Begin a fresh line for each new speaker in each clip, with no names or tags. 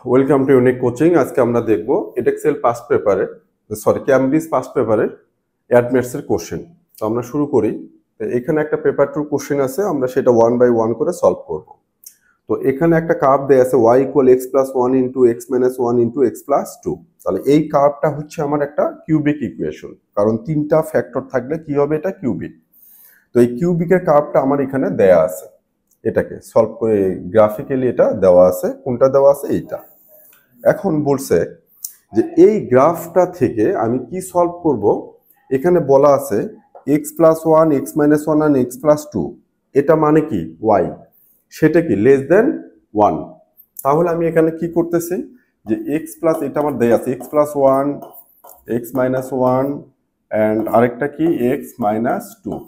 Welcome to unique coaching. আজকে আমরা দেখব এডেক্সেল পাস্ট পেপারে ক্যামব্রিজ পাস্ট পেপারে অ্যাডমেটস এর কোশ্চেন। তো আমরা শুরু করি। এখানে একটা পেপার 2 কোশ্চেন আছে, আমরা সেটা 1 বাই 1 করে সলভ করব। তো এখানে একটা কার্ভ দেয়া আছে y = x + 1 * x - 1 * x + 2। তাহলে এই কার্ভটা হচ্ছে আমার একটা কিউবিক ইকুয়েশন, কারণ তিনটা ফ্যাক্টর থাকলে কি হবে, এটা কিউবিক। তো এই কিউবিকের কার্ভটা আমার এখানে দেয়া আছে, এটাকে সলভ করে গ্রাফিক্যালি এটা দেওয়া আছে। কোনটা দেওয়া আছে? এইটা। এখন বলছে যে এই গ্রাফটা থেকে আমি কি সলভ করব। এখানে বলা আছে x + 1 x - 1 and x + 2, এটা মানে কি y, সেটা কি লেস দেন 1। তাহলে আমি এখানে কি করতেছি যে x প্লাস, এটা আমার দেয়া আছে x + 1 x - 1 এন্ড আরেকটা কি x - 2,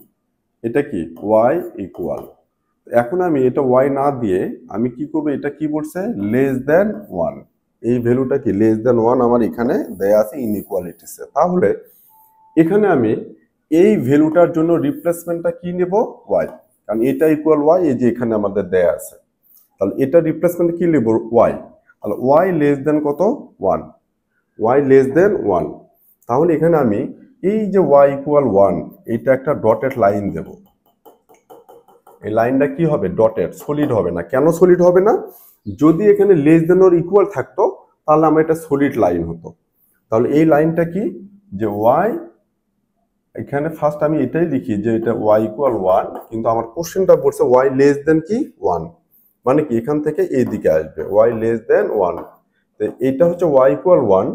এটা কি y ইকুয়াল। এখন আমি এটা y না দিয়ে আমি কি করব, এটা কি বলছে লেস দেন 1, এই ভ্যালুটা কি লেস দেন 1 আমার এখানে দেয়া আছে ইনইকুয়ালিটিসে। তাহলে এখানে আমি এই ভ্যালুটার জন্য রিপ্লেসমেন্টটা কি নেব, y, কারণ এটা ইকুয়াল y, এই যে এখানে আমাদের দেয়া আছে। তাহলে এটা রিপ্লেসমেন্ট কি নেব, y। তাহলে y লেস দেন কত, 1, y লেস দেন 1। তাহলে এখানে আমি এই যে y ইকুয়াল 1, এটা একটা ডটেড লাইন দেব। এই লাইনটা কি হবে, ডটেড, সলিড হবে না। কেন সলিড হবে না? যদি এখানে লেস দেন অর ইকুয়াল থাকতো তাহলে আমার এটা সলিড লাইন হতো। তাহলে এই লাইনটা কি, যে y, এখানে ফার্স্ট আমি এটাই লিখি যে এটা y ইকুয়াল 1, কিন্তু আমার কোশ্চেনটা বলছে y লেস দেন কি 1, মানে কি এখান থেকে এই দিকে আসবে y লেস দেন 1। তো এটা হচ্ছে y ইকুয়াল 1,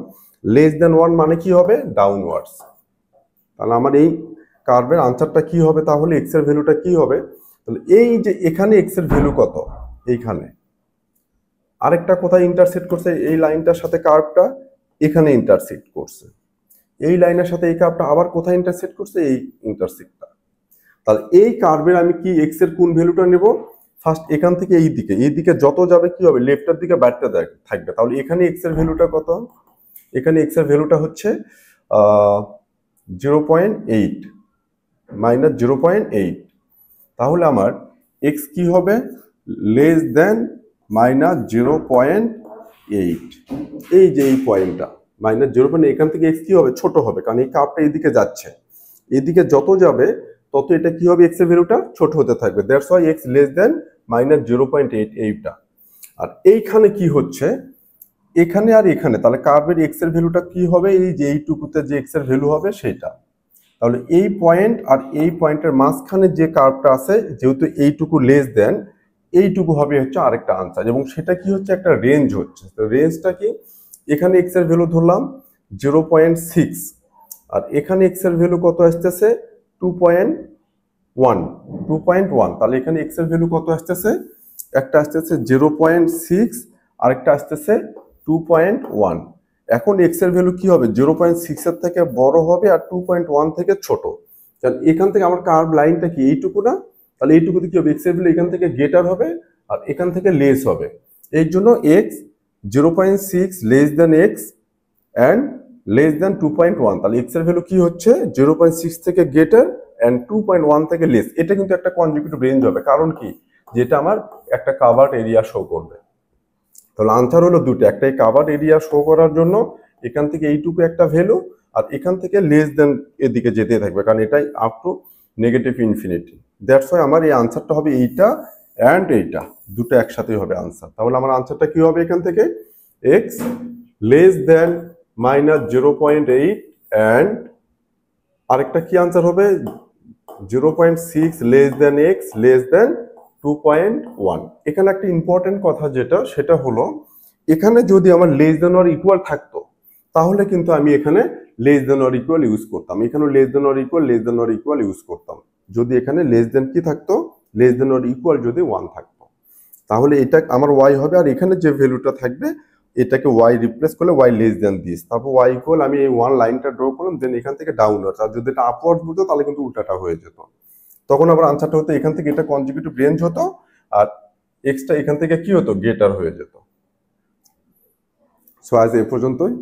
লেস দেন 1 মানে কি হবে, ডাউনওয়ার্ডস। তাহলে আমার এই কার্ভের আনসারটা কি হবে, তাহলে x এর ভ্যালুটা কি হবে। তাহলে এই যে এখানে x এর ভ্যালু কত, এইখানে আরেকটা কোথায় ইন্টারসেক্ট করছে, এই লাইনটার সাথে কার্ভটা এখানে ইন্টারসেক্ট করছে। এই লাইনের সাথে এই কার্ভটা আবার কোথায় ইন্টারসেক্ট করছে, এই ইন্টারসেক্টটা। তাহলে এই কার্ভের আমি কি x এর কোন ভ্যালুটা নেব, ফার্স্ট এখান থেকে এই দিকে যত যাবে কি হবে, লেফটের দিকে বাড়তে থাকবে। তাহলে এখানে x এর ভ্যালুটা কত, এখানে x এর ভ্যালুটা হচ্ছে 0.8 - 0.8। তাহলে আমার x কি হবে, লেস দেন -0.8। এই যে এই পয়েন্টটা -0.8, এখান থেকে x কি হবে, ছোট হবে, কারণ এই কার্ভটা এইদিকে যাচ্ছে। এদিকে যত যাবে তত এটা কি হবে, x এর ভ্যালুটা ছোট হতে থাকবে। That's why x less than -0.8 এইটা। আর এইখানে কি হচ্ছে, এখানে আর এখানে, তাহলে কার্ভের x এর ভ্যালুটা কি হবে, এই যে এইটুকুতে যে x এর ভ্যালু হবে সেটা। তাহলে এই পয়েন্ট আর এই পয়েন্টের মাঝখানে যে কার্ভটা আছে, যেহেতু এইটুকু লেস দেন, এইটুকু হবে হচ্ছে আরেকটা আনসার, এবং সেটা কি হচ্ছে, একটা রেঞ্জ হচ্ছে। তো রেঞ্জটা কি, এখানে x এর ভ্যালু ধরলাম 0.6, আর এখানে x এর ভ্যালু কত আসতেছে 2.1। তাহলে এখানে x এর ভ্যালু কত আসতেছে, একটা আসতেছে 0.6, আরেকটা আসতেছে 2.1। এখন x এর ভ্যালু কি হবে, 0.6 এর থেকে বড় হবে আর 2.1 থেকে ছোট। কারণ এখান থেকে আমার কার্ভ লাইনটা কি এইটুকু না, তাহলে এইটুকুতে কি হবে, x এর ভ্যালু এখান থেকে গ্রেটার হবে আর এখান থেকে লেস হবে। এর জন্য x 0.6 less than x and less than 2.1। তাহলে x এর ভ্যালু কি হচ্ছে, 0.6 থেকে গ্রেটার এন্ড 2.1 থেকে লেস। এটা কিন্তু একটা কনজিকিউটিভ রেঞ্জ হবে, কারণ কি, যেটা আমার একটা কাভার্ড এরিয়া শো করবে। তাহলে আনসার হলো দুটো, একটাই কাভার্ড এরিয়া শো করার জন্য এখান থেকে এইটুকু একটা ভ্যালু, আর এখান থেকে লেস দেন এদিকে যেতে থাকবে, কারণ এটাই up to -infinity. That's why আমার এই আনসারটা হবে এইটা এন্ড এইটা, দুটো একসাথেই হবে আনসার। তাহলে আমার আনসারটা কি হবে, এখান থেকে x লেস দেন -0.8 এন্ড আরেকটা কি আনসার হবে, 0.6 less than x less than 2.1। এখানে একটা ইম্পর্টেন্ট কথা যেটা, সেটা হলো এখানে যদি আমার লেস দেন অর ইকুয়াল থাকতো তাহলে কিন্তু আমি এখানে less than or equal use করতাম, এখানে less than or equal use করতাম। যদি এখানে লেস দেন কি থাকতো, লেস দেন অর ইকুয়াল যদি 1 থাকতো, তাহলে এটা আমার y হবে, আর এখানে যে ভ্যালুটা থাকবে এটাকে y রিপ্লেস করলে y লেস দেন দিস, তারপর y ইকুয়াল, আমি এই 1 লাইনটা ড্র করলাম, দেন এখান থেকে ডাউনওয়ার্ডস। আর যদি এটা আপওয়ার্ডস বলতো তাহলে কিন্তু উল্টাটা হয়ে যেত। তখন আবার আনসারটা হতো এখান থেকে এটা কনজিকিউটিভ রেঞ্জ হতো, আর এক্সটা এখান থেকে কি হতো, গ্রেটার হয়ে যেত। সো আজ এই পর্যন্তই।